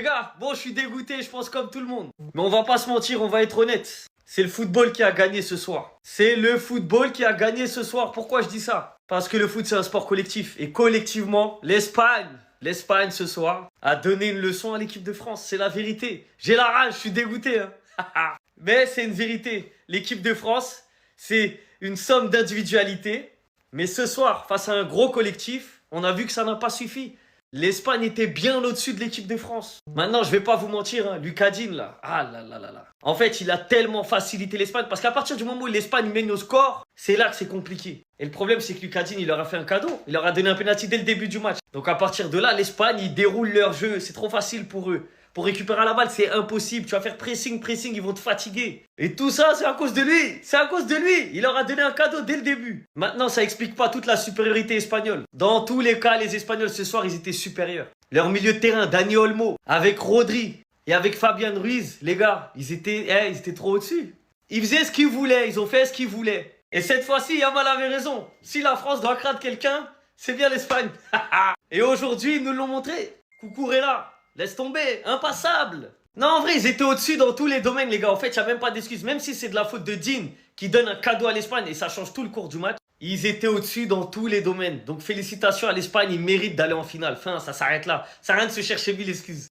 Les gars, bon, je suis dégoûté, je pense comme tout le monde. Mais on va pas se mentir, on va être honnête. C'est le football qui a gagné ce soir. C'est le football qui a gagné ce soir. Pourquoi je dis ça? Parce que le foot, c'est un sport collectif. Et collectivement, l'Espagne ce soir, a donné une leçon à l'équipe de France. C'est la vérité. J'ai la rage, je suis dégoûté. Hein. Mais c'est une vérité. L'équipe de France, c'est une somme d'individualité. Mais ce soir, face à un gros collectif, on a vu que ça n'a pas suffi. L'Espagne était bien au-dessus de l'équipe de France. Maintenant, je vais pas vous mentir, hein, Lucas Digne, là. Ah là là là là. En fait, il a tellement facilité l'Espagne. Parce qu'à partir du moment où l'Espagne mène au score, c'est là que c'est compliqué. Et le problème, c'est que Lucas Digne, il leur a fait un cadeau. Il leur a donné un penalty dès le début du match. Donc à partir de là, l'Espagne, ils déroulent leur jeu. C'est trop facile pour eux. Pour récupérer la balle, c'est impossible. Tu vas faire pressing, ils vont te fatiguer. Et tout ça, c'est à cause de lui. C'est à cause de lui. Il leur a donné un cadeau dès le début. Maintenant, ça explique pas toute la supériorité espagnole. Dans tous les cas, les Espagnols, ce soir, ils étaient supérieurs. Leur milieu de terrain, Dani Olmo, avec Rodri et avec Fabian Ruiz, les gars, ils étaient trop au-dessus. Ils faisaient ce qu'ils voulaient. Ils ont fait ce qu'ils voulaient. Et cette fois-ci, Yamal avait raison. Si la France doit craindre quelqu'un, c'est bien l'Espagne. Et aujourd'hui, ils nous l'ont montré. Cucurella. Laisse tomber, impassable. Non, en vrai, ils étaient au-dessus dans tous les domaines, les gars. En fait, il n'y a même pas d'excuse. Même si c'est de la faute de Dean qui donne un cadeau à l'Espagne et ça change tout le cours du match, ils étaient au-dessus dans tous les domaines. Donc, félicitations à l'Espagne. Ils méritent d'aller en finale. Fin, ça s'arrête là. Ça sert à rien de se chercher mille excuses.